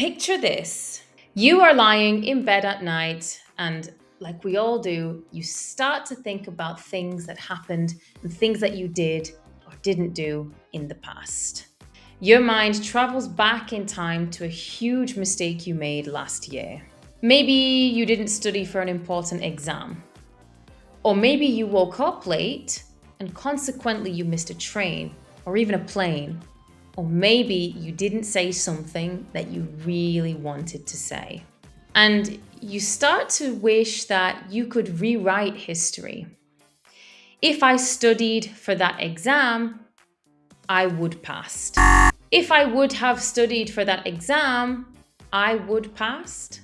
Picture this. You are lying in bed at night and like we all do, you start to think about things that happened and things that you did or didn't do in the past. Your mind travels back in time to a huge mistake you made last year. Maybe you didn't study for an important exam. Or maybe you woke up late and consequently you missed a train or even a plane. Or maybe you didn't say something that you really wanted to say. And you start to wish that you could rewrite history. If I studied for that exam, I would pass. If I would have studied for that exam, I would pass.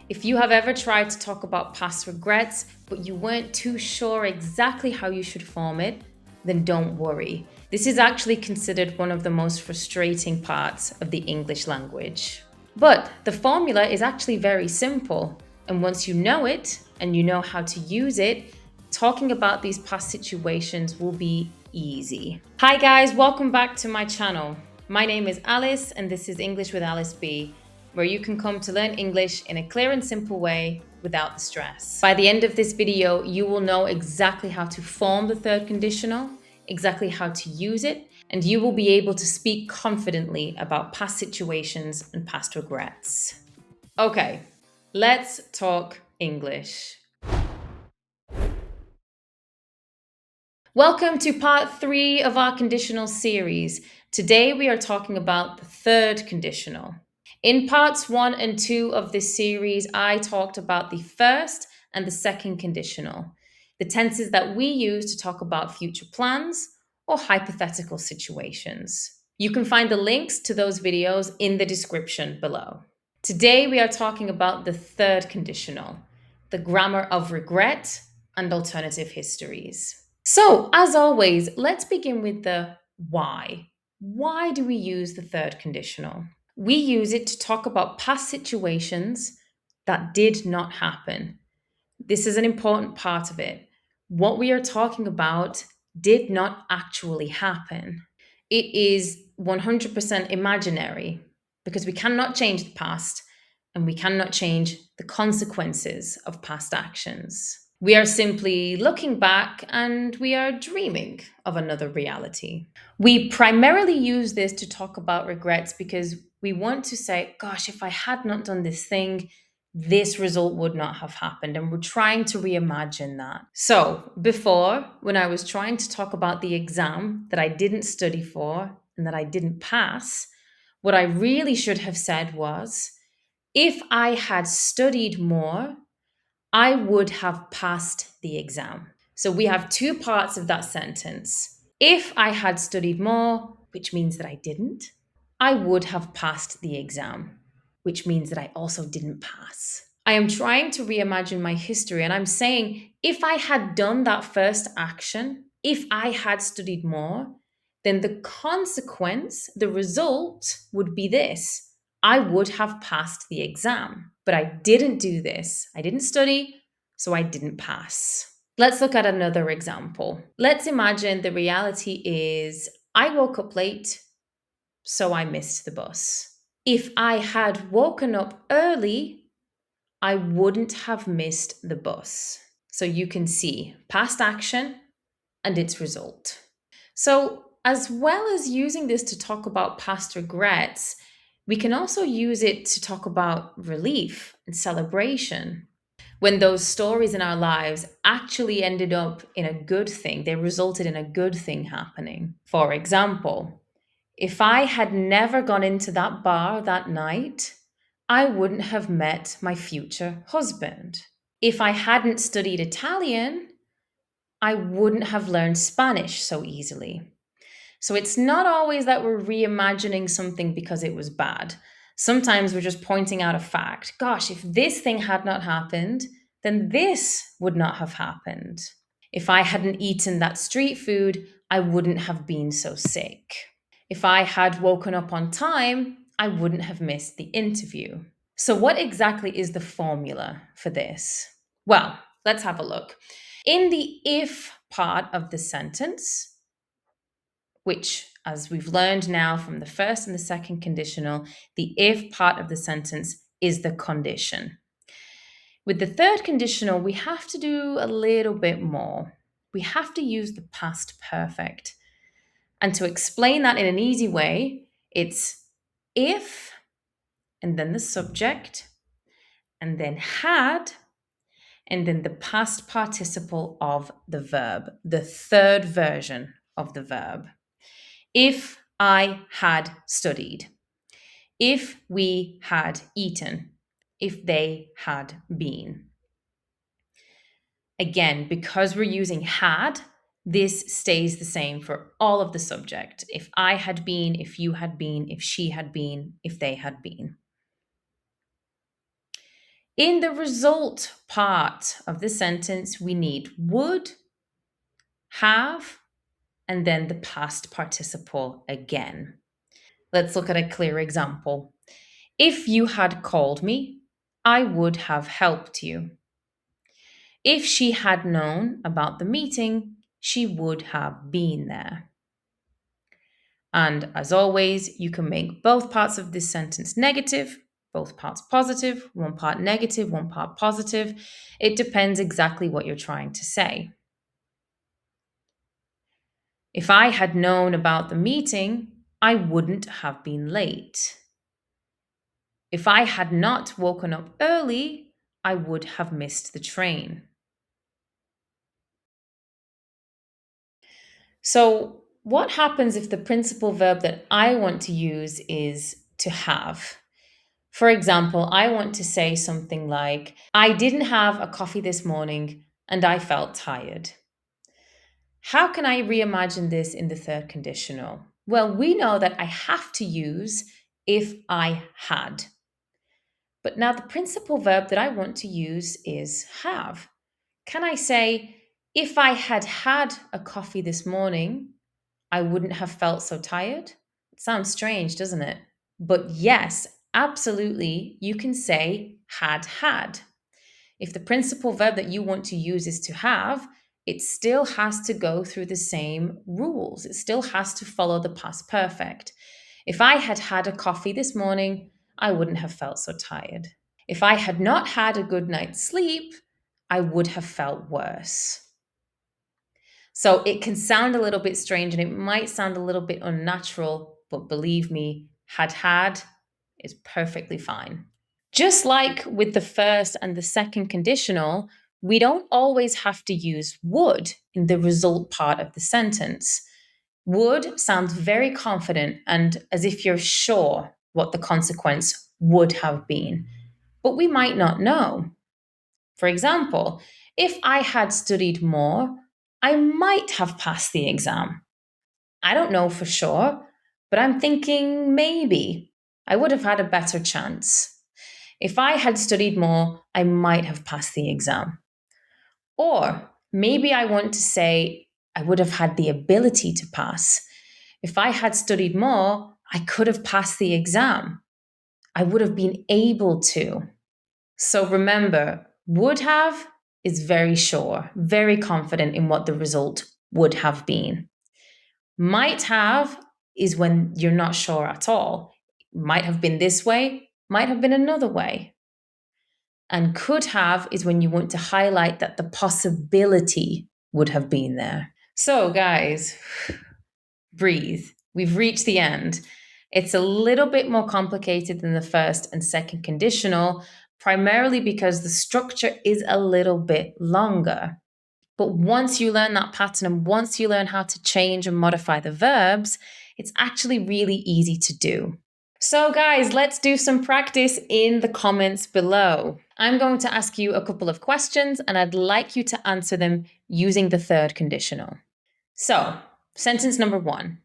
If you have ever tried to talk about past regrets, but you weren't too sure exactly how you should form it, then don't worry. This is actually considered one of the most frustrating parts of the English language. But the formula is actually very simple, and once you know it and you know how to use it, talking about these past situations will be easy. Hi guys, welcome back to my channel. My name is Alice and this is English with Alice B, where you can come to learn English in a clear and simple way without the stress. By the end of this video, you will know exactly how to form the third conditional, exactly how to use it, and you will be able to speak confidently about past situations and past regrets. Okay, let's talk English. Welcome to part 3 of our conditional series. Today we are talking about the third conditional. In parts 1 and 2 of this series, I talked about the first and the second conditional, the tenses that we use to talk about future plans or hypothetical situations. You can find the links to those videos in the description below. Today we are talking about the third conditional, the grammar of regret and alternative histories. So, as always, let's begin with the why. Why do we use the third conditional? We use it to talk about past situations that did not happen. This is an important part of it. What we are talking about did not actually happen. It is 100% imaginary because we cannot change the past and we cannot change the consequences of past actions. We are simply looking back and we are dreaming of another reality. We primarily use this to talk about regrets because we want to say, gosh, if I had not done this thing, this result would not have happened. And we're trying to reimagine that. So before, when I was trying to talk about the exam that I didn't study for and that I didn't pass, what I really should have said was, if I had studied more, I would have passed the exam. So we have two parts of that sentence. If I had studied more, which means that I didn't, I would have passed the exam, which means that I also didn't pass. I am trying to reimagine my history and I'm saying if I had done that first action, if I had studied more, then the consequence, the result would be this. I would have passed the exam, but I didn't do this. I didn't study, so I didn't pass. Let's look at another example. Let's imagine the reality is I woke up late, so I missed the bus. If I had woken up early, I wouldn't have missed the bus. So you can see past action and its result. So, as well as using this to talk about past regrets, we can also use it to talk about relief and celebration. When those stories in our lives actually ended up in a good thing, they resulted in a good thing happening. For example, if I had never gone into that bar that night, I wouldn't have met my future husband. If I hadn't studied Italian, I wouldn't have learned Spanish so easily. So it's not always that we're reimagining something because it was bad. Sometimes we're just pointing out a fact. Gosh, if this thing had not happened, then this would not have happened. If I hadn't eaten that street food, I wouldn't have been so sick. If I had woken up on time, I wouldn't have missed the interview. So, what exactly is the formula for this? Well, let's have a look. In the if part of the sentence, which As we've learned now from the first and the second conditional, the if part of the sentence is the condition. With the third conditional, we have to do a little bit more. We have to use the past perfect. And to explain that in an easy way, it's if, and then the subject, and then had, and then the past participle of the verb, the third version of the verb. If I had studied, if we had eaten, if they had been. Again, because we're using had, this stays the same for all of the subject. If I had been, if you had been, if she had been, if they had been. In the result part of the sentence, we need would, have, and then the past participle again. Let's look at a clear example. If you had called me, I would have helped you. If she had known about the meeting, she would have been there. And as always, you can make both parts of this sentence negative, both parts positive, one part negative, one part positive. It depends exactly what you're trying to say. If I had known about the meeting, I wouldn't have been late. If I had not woken up early, I would have missed the train. So, what happens if the principal verb that I want to use is to have? For example, I want to say something like, I didn't have a coffee this morning and I felt tired. How can I reimagine this in the third conditional? Well, we know that I have to use if I had. But now the principal verb that I want to use is have. Can I say, if I had had a coffee this morning, I wouldn't have felt so tired? It sounds strange, doesn't it? But yes, absolutely, you can say had had. If the principal verb that you want to use is to have, it still has to go through the same rules. It still has to follow the past perfect. If I had had a coffee this morning, I wouldn't have felt so tired. If I had not had a good night's sleep, I would have felt worse. So it can sound a little bit strange and it might sound a little bit unnatural, but believe me, had is perfectly fine. Just like with the first and the second conditional, we don't always have to use would in the result part of the sentence. Would sounds very confident and as if you're sure what the consequence would have been, but we might not know. For example, if I had studied more, I might have passed the exam. I don't know for sure, but I'm thinking maybe I would have had a better chance. If I had studied more, I might have passed the exam. Or maybe I want to say I would have had the ability to pass. If I had studied more, I could have passed the exam. I would have been able to. So remember, would have is very sure, very confident in what the result would have been. Might have is when you're not sure at all. Might have been this way, might have been another way. And could have is when you want to highlight that the possibility would have been there. So, guys, breathe. We've reached the end. It's a little bit more complicated than the first and second conditional, primarily because the structure is a little bit longer. But once you learn that pattern and once you learn how to change and modify the verbs, it's actually really easy to do. So, guys, let's do some practice in the comments below. I'm going to ask you a couple of questions and I'd like you to answer them using the third conditional. So, sentence number 1.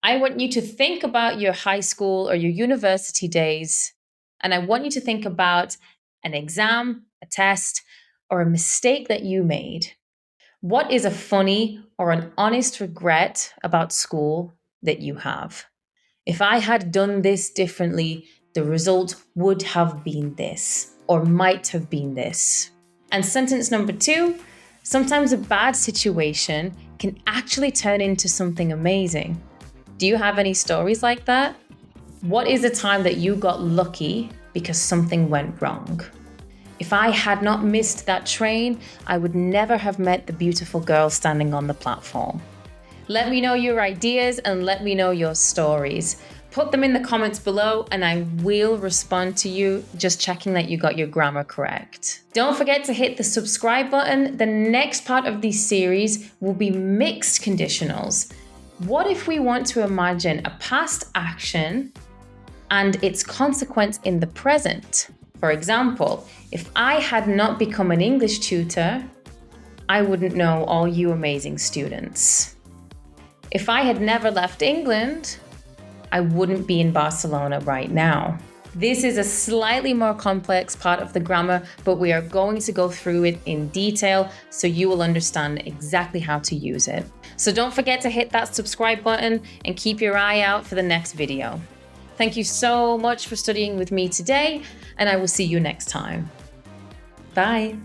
I want you to think about your high school or your university days, and I want you to think about an exam, a test, or a mistake that you made. What is a funny or an honest regret about school that you have? If I had done this differently, the result would have been this, or might have been this. And sentence number 2, sometimes a bad situation can actually turn into something amazing. Do you have any stories like that? What is a time that you got lucky because something went wrong? If I had not missed that train, I would never have met the beautiful girl standing on the platform. Let me know your ideas and let me know your stories. Put them in the comments below and I will respond to you, just checking that you got your grammar correct. Don't forget to hit the subscribe button. The next part of this series will be mixed conditionals. What if we want to imagine a past action and its consequence in the present? For example, if I had not become an English tutor, I wouldn't know all you amazing students. If I had never left England, I wouldn't be in Barcelona right now. This is a slightly more complex part of the grammar, but we are going to go through it in detail so you will understand exactly how to use it. So don't forget to hit that subscribe button and keep your eye out for the next video. Thank you so much for studying with me today, and I will see you next time. Bye.